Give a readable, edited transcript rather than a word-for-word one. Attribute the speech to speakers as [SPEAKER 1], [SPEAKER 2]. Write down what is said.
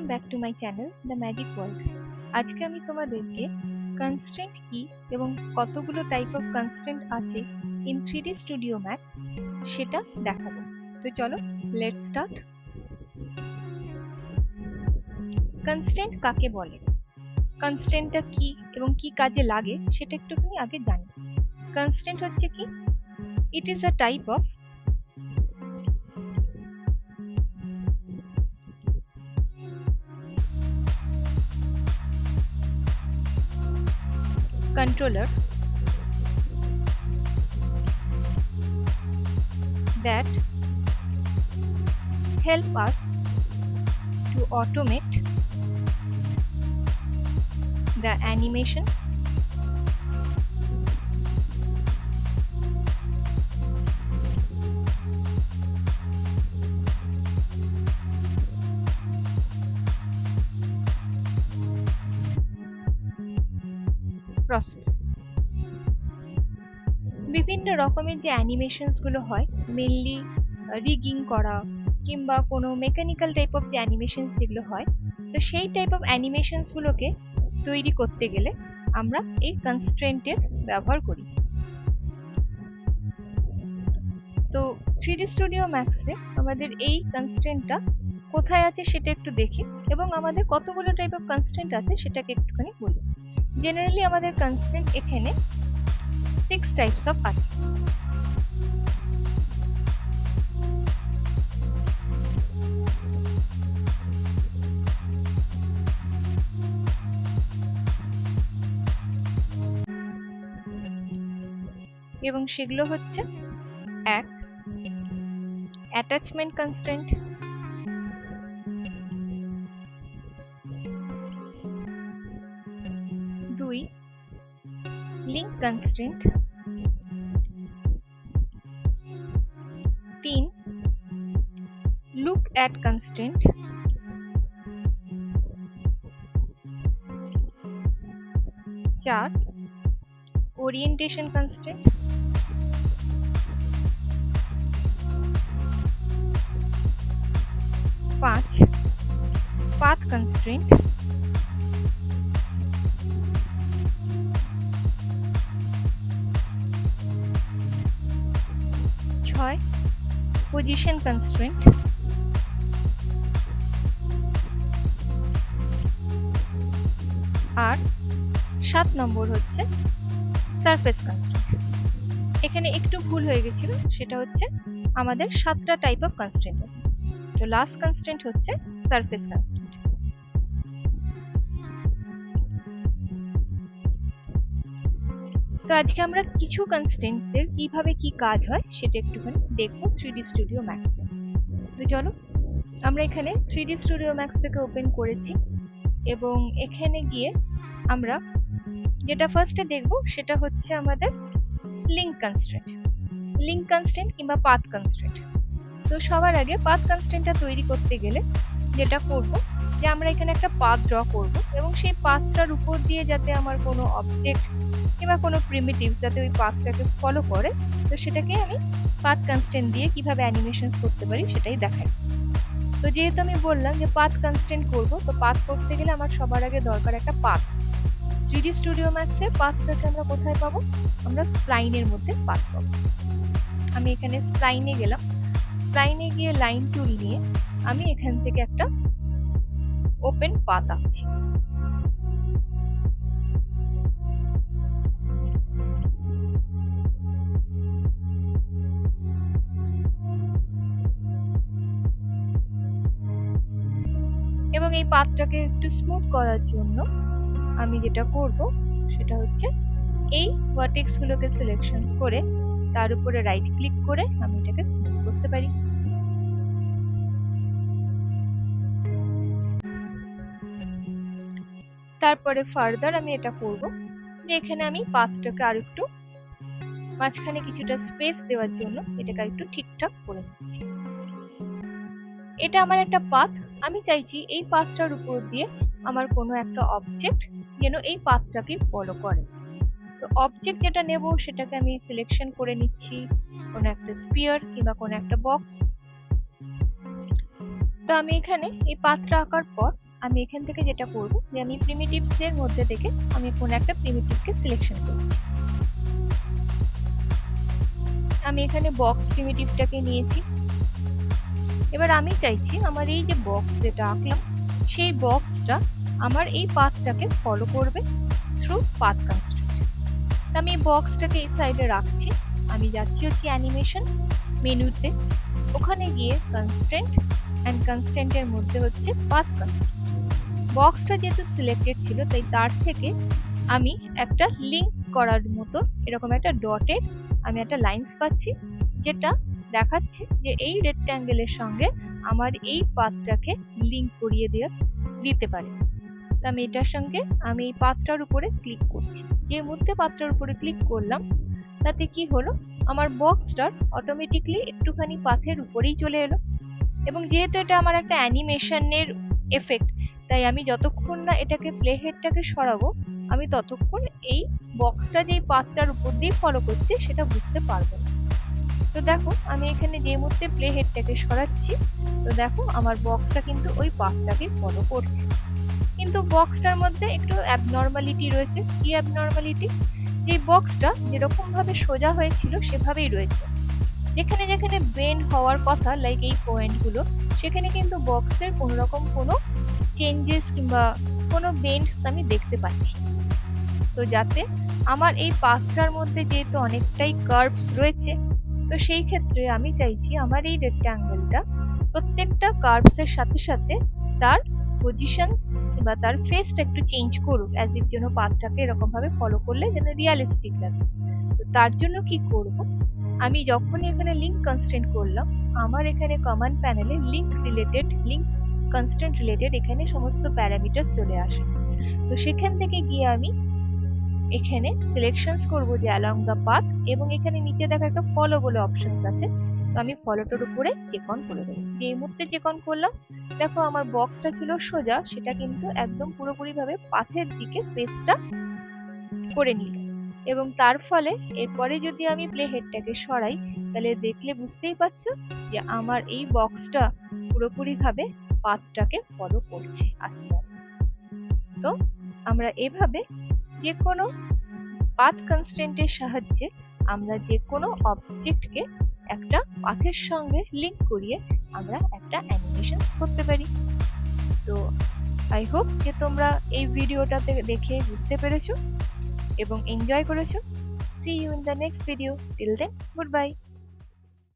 [SPEAKER 1] Welcome back to my channel The Magic World. আজকে আমি তোমাদেরকে কনস্ট্রেন্ট কি এবং কতগুলো টাইপ অফ কনস্ট্রেন্ট আছে ইন 3D Studio Max সেটা দেখাবো। তো চলো লেটস স্টার্ট। কনস্ট্রেন্ট কাকে বলে, কনস্ট্রেন্টটা কি এবং কি কাজে লাগে সেটা একটুখানি আগে জানি। কনস্ট্রেন্ট হচ্ছে কি, it is a type of controller that help us to automate the animation process. বিভিন্ন রকমের যে অ্যানিমেশনস গুলো হয়, মেইনলি রিগিং করা কিংবা কোনো মেকানিক্যাল টাইপ অফ যে অ্যানিমেশনস যেগুলো হয়, তো সেই টাইপ অফ অ্যানিমেশনস গুলোকে তৈরি করতে গেলে আমরা এই কনস্ট্রেন্টের ব্যবহার করি। তো 3D Studio Max এ আমাদের এই কনস্ট্রেন্টটা কোথায় আছে সেটা একটু দেখি এবং আমাদের কতগুলো টাইপ অফ কনস্ট্রেন্ট আছে সেটাকে একটুখানি বলি। জেনারেলি আমাদের কনস্ট্রেন্ট এখানে 6 টাইপস অফ আছে। এবং সেগুলো হচ্ছে: এক, অ্যাটাচমেন্ট কনস্ট্রেন্ট; দুই, লিঙ্ক কনস্ট্রেন্ট; তিন, লুক অ্যাট কনস্ট্রেন্ট; চার, ওরিয়েন্টেশন কনস্ট্রেন্ট; পাঁচ, পাথ কনস্ট্রেন্ট; ছয়, পজিশন কনস্ট্রেন্ট; আর 7 নম্বর হচ্ছে সারফেস কনস্ট্রেন্ট। এখানে একটু ভুল হয়ে গেছিল, সেটা হচ্ছে আমাদের 7টা টাইপ অফ কনস্ট্রেন্ট আছে। তো লাস্ট কনস্ট্রেন্ট হচ্ছে সারফেস কনস্ট্রেন্ট। তো আজকে আমরা কিছু কনস্ট্রেন্টসের কিভাবে কি কাজ হয় সেটা একটুখানি দেখবো 3D Studio Max এ। তো চলো, আমরা এখানে 3D Studio Max টাকে ওপেন করেছি এবং এখানে গিয়ে আমরা যেটা ফার্স্টে দেখবো সেটা হচ্ছে আমাদের লিঙ্ক কনস্ট্রেন্ট। লিঙ্ক কনস্ট্রেন্ট কিংবা পাথ কনস্ট্রেন্ট। তো সবার আগে পাথ কনস্ট্রেন্টটা তৈরি করতে গেলে যেটা করব, যে আমরা এখানে একটা পাথ ড্র করব এবং সেই পাথটার উপর দিয়ে যাতে আমার কোনো অবজেক্ট কিংবা কোনো প্রিমিটিভস যাতে ওই পাথটাকে ফলো করে, তো সেটাকে আমি পাথ কনস্ট্রেন্ট দিয়ে কিভাবে অ্যানিমেশনস করতে পারি সেটাই দেখাই। তো যেহেতু আমি বললাম যে পাথ কনস্ট্রেন্ট করব, তো পাথ করতে গেলে আমার সবার আগে দরকার একটা পাথ। 3D Studio Max এ পাথটাকে আমরা কোথায় পাবো? আমরা স্প্লাইনের মধ্যে পাথ পাবো। আমি এখানে স্প্লাইনে গেলাম, স্প্লাইনে গিয়ে লাইন টুল নিয়ে আমি এখান থেকে একটা ওপেন পাথ আঁকছি। এবং এই পাথটাকে একটু স্মুথ করার জন্য আমি যেটা করব সেটা হচ্ছে এই ভার্টেক্স গুলোকে সিলেকশনস করে তার উপরে রাইট ক্লিক করে আমি এটাকে স্মুথ করতে পারি। তারপরে ফার্দার আমি এটা করব যে এখানে আমি পাথটাকে আর একটু মাঝখানে কিছুটা স্পেস দেওয়ার জন্য এটাকে একটু ঠিকঠাক করে নিচ্ছি। এটা আমার একটা পাথ। আমি চাইছি এই পাথটার উপর দিয়ে আমার কোনো একটা অবজেক্ট যেন এই পাথটাকে ফলো করে। তো অবজেক্ট যেটা নেব সেটাকে আমি সিলেকশন করে নিচ্ছি, কোনো একটা স্পিয়ার কিংবা কোনো একটা বক্স। তো আমি এখানে এই পাথটা আঁকার পর আমি এখান থেকে যেটা করব যে আমি প্রিমিটিভস এর মধ্যে থেকে আমি কোন একটা প্রিমিটিভকে সিলেকশন করছি। আমি এখানে বক্স প্রিমিটিভটাকে নিয়েছি। এবার আমি চাইছি আমার এই যে বক্স যেটা আঁকলাম সেই বক্সটা আমার এই পাথটাকে ফলো করবে থ্রু পাথ কনস্ট্রেন্ট। আমি এই বক্সটাকে এই সাইডে রাখছি। আমি যাচ্ছি হচ্ছে অ্যানিমেশন মেনুতে, ওখানে গিয়ে কনস্ট্রেন্ট এন্ড কনস্ট্রেন্টের মধ্যে হচ্ছে পাথ কনস্ট্রেন্ট। বক্সটা যেহেতু সিলেক্টেড ছিল তাই তার থেকে আমি একটা লিংক করার মতো এরকম একটা ডটেড আমি একটা লাইনস পাচ্ছি, যেটা দেখাচ্ছে যে এই রেক্ট্যাঙ্গেলের সঙ্গে আমার এই পাথটাকে লিংক করিয়ে দিতে পারে। তো আমি এটার সঙ্গে আমি এই পাথটার উপরে ক্লিক করছি। যে মুহূর্তে পাথটার উপরে ক্লিক করলাম তাতে কি হলো, আমার বক্সটার অটোমেটিকলি একটুখানি পাথের উপরেই চলে এলো। এবং যেহেতু এটা আমার একটা অ্যানিমেশনের এফেক্ট, তাই আমি যতক্ষণ না এটাকে প্লে হেডটাকে সরাবো আমি ততক্ষণ এই বক্সটা যেই পাথটার উপর দিয়ে ফলো করছে সেটা বুঝতে পারবো না। তো দেখো আমি এখানে যে মুহূর্তে প্লে হেডটাকে সরাচ্ছি, তো দেখো আমার বক্সটা কিন্তু ওই পাথটাকে ফলো করছে। কিন্তু বক্সটার মধ্যে একটু অ্যাবনর্মালিটি রয়েছে। কি অ্যাবনর্মালিটি? যে বক্সটা যেরকম ভাবে সোজা হয়েছিল সেভাবেই রয়েছে, যেখানে যেখানে বেন্ড হওয়ার কথা লাইক এই পয়েন্টগুলো, সেখানে কিন্তু বক্সের কোনো রকম কোনো চেঞ্জেস কিংবা কোনো বেন্ডস আমি দেখতে পাচ্ছি। তো যাতে আমার এই পাথটার মধ্যে যেহেতু অনেকটাই কার্ভস রয়েছে, তো সেই ক্ষেত্রে আমি চাইছি আমার এই রেক্ট্যাঙ্গেলটা প্রত্যেকটা কার্ভসের সাথে সাথে তার পজিশনস বা তার ফেসটা একটু চেঞ্জ করুক, অ্যাজ ইফ যেন পাথটাকে এরকম ভাবে ফলো করলে যেন রিয়ালিস্টিক লাগে। তো তার জন্য কি করব, আমি যখনই এখানে লিংক কনস্ট্রেন্ট করলাম, আমার এখানে কমান্ড প্যানেলে লিংক কনস্ট্রেন্ট রিলেটেড এখানে সমস্ত প্যারামিটার চলে আসে। তো সেখান থেকে গিয়ে আমি এখানে সিলেকশনস করব যে অ্যালং দ্য পাথ, এবং এখানে নিচে দেখা একটা ফলো বলে অপশনস আছে, তো আমি ফলোটার উপরে চেক অন করে দেবো। যে এই মুহূর্তে চেক অন করলাম, দেখো আমার বক্সটা ছিল সোজা, সেটা কিন্তু একদম পুরোপুরি ভাবে পাথের দিকে ফেসটা করে নিল। এবং তার ফলে এরপরে যদি আমি প্লে হেডটাকে সরাই, তাহলে দেখলে বুঝতেই পারছো যে আমার এই বক্সটা পুরোপুরি ভাবে পাথটাকে ফলো করছে আস্তে আস্তে। তো আমরা এভাবে যে কোনো পাথ কনস্ট্রেন্টের সাহায্যে আমরা যে কোনো অবজেক্টকে একটা পাথের সঙ্গে লিংক করিয়ে আমরা একটা অ্যানিমেশনস করতে পারি। তো আই হোপ যে তোমরা এই ভিডিওটাতে দেখে বুঝতে পেরেছো এবং এনজয় করেছো। See you in the next video. Till then, goodbye.